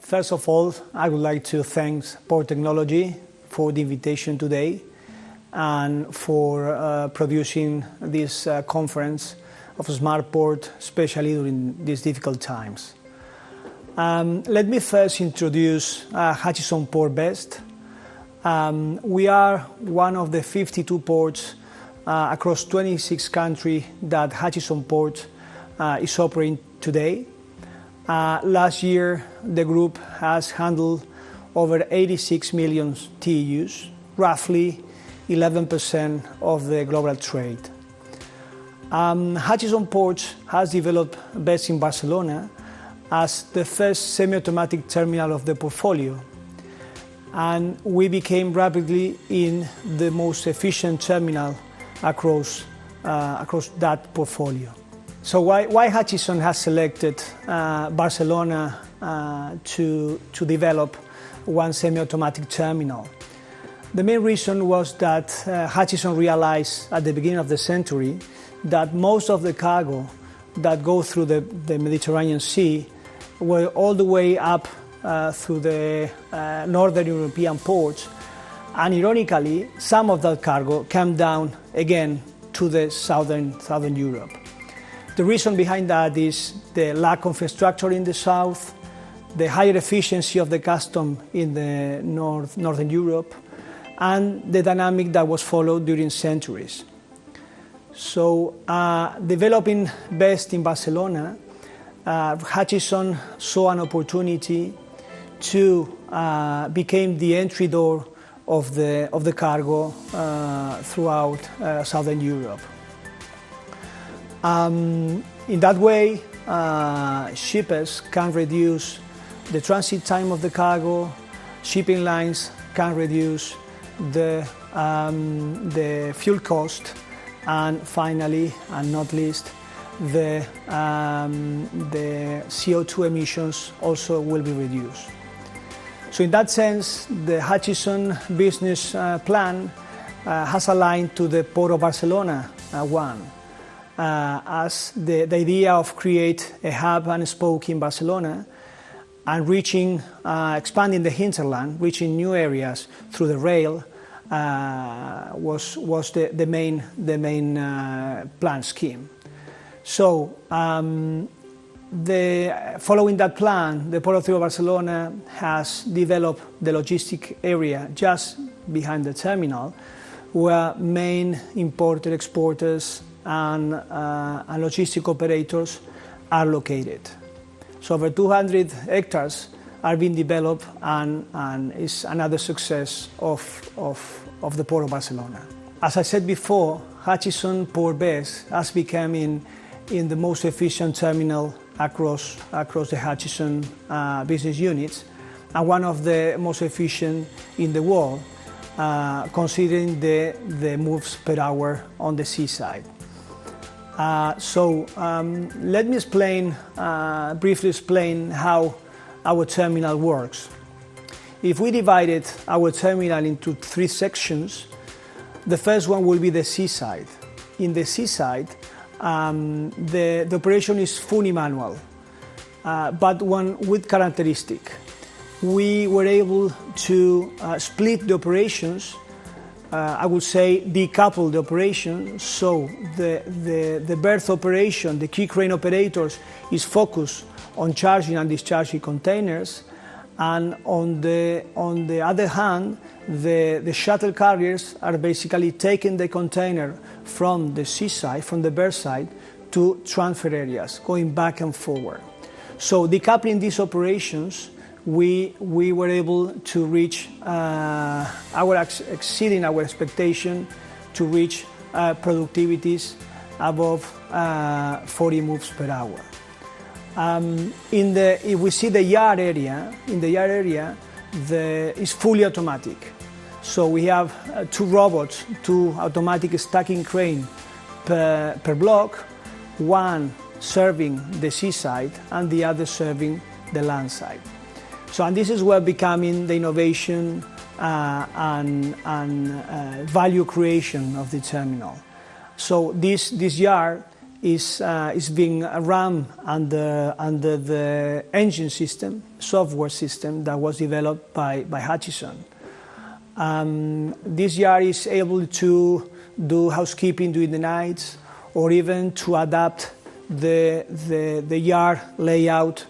First of all, I would like to thank Port Technology for the invitation today and for producing this conference of Smart Port, especially during these difficult times. Let me first introduce Hutchison Port Best. We are one of the 52 ports across 26 countries that Hutchison Port is operating today. Last year, the group has handled over 86 million TEUs, roughly 11% of the global trade. Hutchison Ports has developed Best in Barcelona as the first semi-automatic terminal of the portfolio, and we became rapidly in the most efficient terminal across that portfolio. So why Hutchison has selected Barcelona to develop one semi-automatic terminal? The main reason was that Hutchison realized at the beginning of the century that most of the cargo that go through the Mediterranean Sea were all the way up through the northern European ports, and ironically, some of that cargo came down again to the southern Europe. The reason behind that is the lack of infrastructure in the south, the higher efficiency of the custom in the northern Europe, and the dynamic that was followed during centuries. So, developing Best in Barcelona, Hutchison saw an opportunity to become the entry door of the cargo throughout southern Europe. In that way, shippers can reduce the transit time of the cargo, shipping lines can reduce the fuel cost, and finally, and not least, the CO2 emissions also will be reduced. So in that sense, the Hutchison business plan has aligned to the Port of Barcelona one, as the idea of create a hub and spoke in Barcelona and expanding the hinterland, reaching new areas through the rail was the main plan scheme. So following that plan, the Port of Barcelona has developed the logistic area just behind the terminal, where main importer exporters and logistic operators are located. So over 200 hectares are being developed, and is another success of the Port of Barcelona. As I said before, Hutchison Port Best has become in the most efficient terminal across the Hutchison business units, and one of the most efficient in the world, considering the moves per hour on the seaside. Let me briefly explain how our terminal works. If we divided our terminal into three sections, the first one will be the seaside. In the seaside, the operation is fully manual, but one with characteristic. We were able to split the operations, I would say decouple the operation, so the berth operation, the key crane operators, is focused on charging and discharging containers, and on the other hand, the shuttle carriers are basically taking the container from the seaside, from the berth side, to transfer areas, going back and forward. So decoupling these operations, we were able to reach exceeding our expectation to reach productivities above 40 moves per hour. If we see the yard area, is fully automatic. So we have two robots, two automatic stacking crane per block, one serving the seaside and the other serving the land side. So, and this is where becoming the innovation and value creation of the terminal. So this yard is being run under the engine system, software system that was developed by Hutchison. This yard is able to do housekeeping during the nights, or even to adapt the yard layout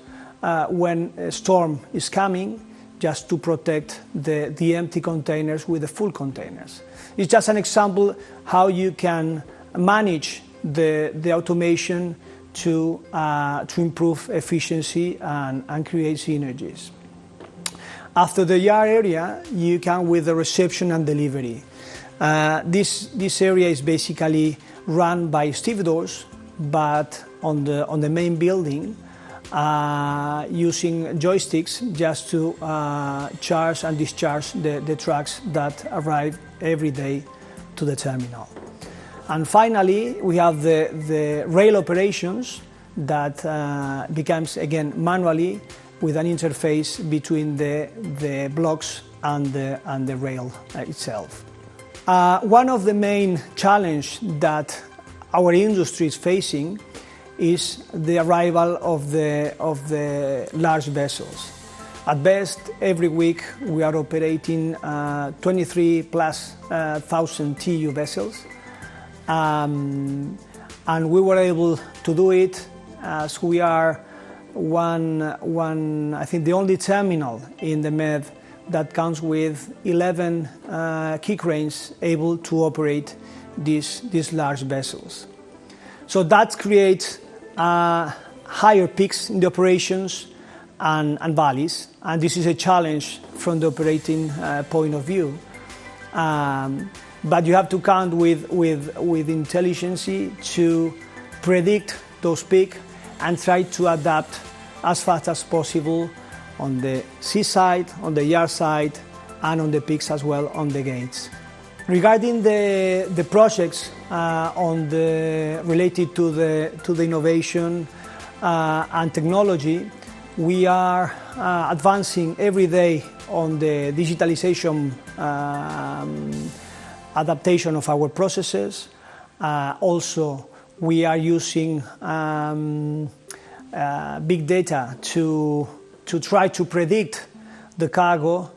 when a storm is coming, just to protect the empty containers with the full containers. It's just an example how you can manage the automation to improve efficiency and create synergies. After the yard area, you come with the reception and delivery. This area is basically run by stevedores, but on the main building, using joysticks just to charge and discharge the trucks that arrive every day to the terminal. And finally, we have the rail operations that becomes again manually with an interface between the blocks and the rail itself. One of the main challenges that our industry is facing is the arrival of the large vessels. At best, every week we are operating 23,000+ TEU vessels, and we were able to do it as we are I think the only terminal in the Med that comes with 11 key cranes able to operate these large vessels. So that creates higher peaks in the operations and valleys, and this is a challenge from the operating point of view. But you have to count with intelligence to predict those peaks and try to adapt as fast as possible on the seaside, on the yard side, and on the peaks as well on the gates. Regarding the projects related to the innovation and technology, we are advancing every day on the digitalization adaptation of our processes. Also, we are using big data to try to predict the cargo.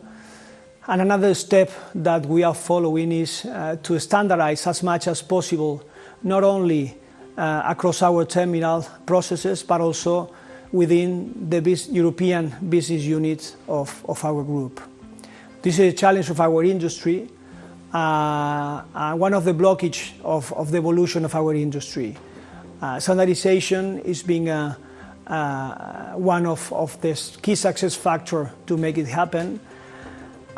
And another step that we are following is to standardize as much as possible, not only across our terminal processes, but also within the European business units of our group. This is a challenge of our industry, one of the blockages of the evolution of our industry. Standardization is being one of the key success factors to make it happen.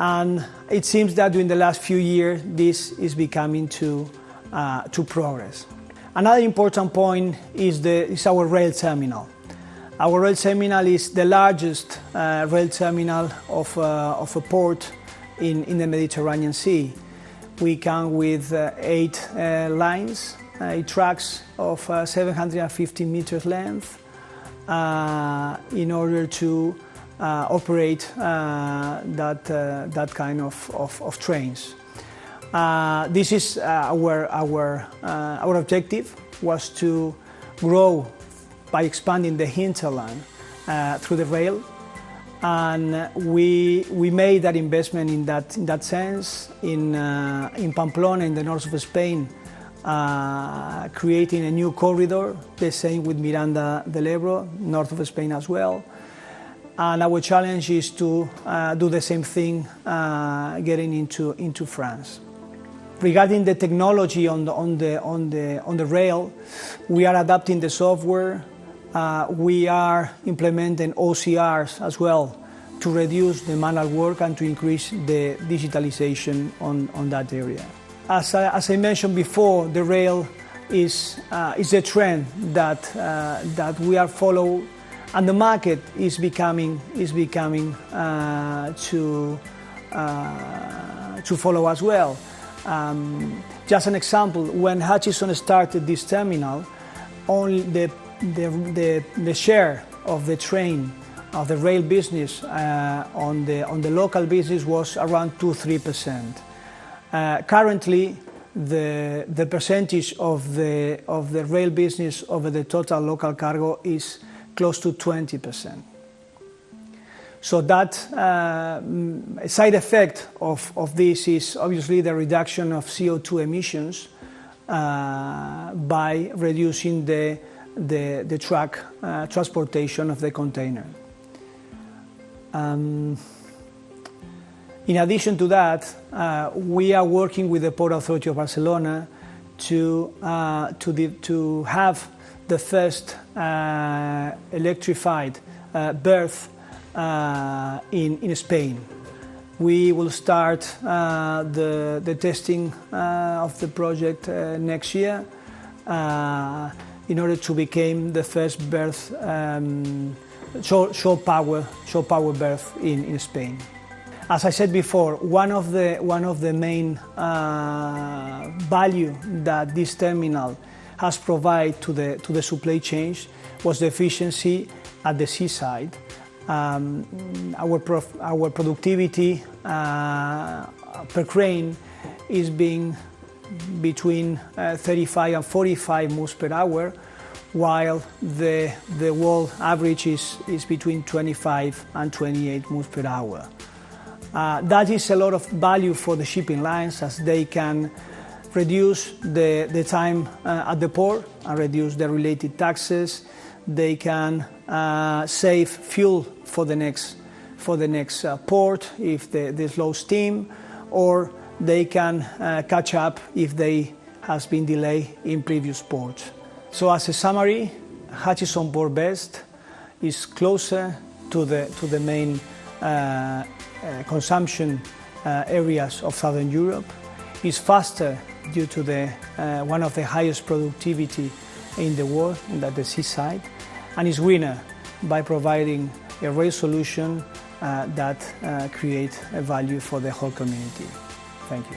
And it seems that during the last few years, this is becoming to progress. Another important point is our rail terminal. Our rail terminal is the largest rail terminal of a port in the Mediterranean Sea. We come with 8 lines, 8 tracks of 750 meters length in order to operate that kind of trains. This is our objective was to grow by expanding the hinterland through the rail, and we made that investment in that sense in Pamplona in the north of Spain, creating a new corridor. The same with Miranda del Ebro, north of Spain as well. And our challenge is to do the same thing getting into France. Regarding the technology on the rail, we are adapting the software. We are implementing OCRs as well to reduce the manual work and to increase the digitalization on that area. As I mentioned before, the rail is a trend that we are following. And the market is becoming to follow as well. Just an example: when Hutchison started this terminal, only the share of the train of the rail business on the local business was around 2-3%. Currently, the percentage of the rail business over the total local cargo is close to 20%. So that side effect of this is obviously the reduction of CO2 emissions by reducing the truck transportation of the container. In addition to that, we are working with the Port Authority of Barcelona to have the first electrified berth in Spain. We will start the testing of the project next year in order to become the first berth, shore power berth in Spain. As I said before, one of the main value that this terminal has provided to the supply chain was the efficiency at the seaside. Our productivity per crane is being between 35 and 45 moves per hour, while the world average is between 25 and 28 moves per hour. That is a lot of value for the shipping lines, as they can reduce the time at the port and reduce the related taxes. They can save fuel for the next port if there's low steam, or they can catch up if they has been delayed in previous ports. So as a summary, Hutchison Port West is closer to the main consumption areas of Southern Europe, is faster due to one of the highest productivity in the world, at the seaside, and is greener by providing a rail solution that creates a value for the whole community. Thank you.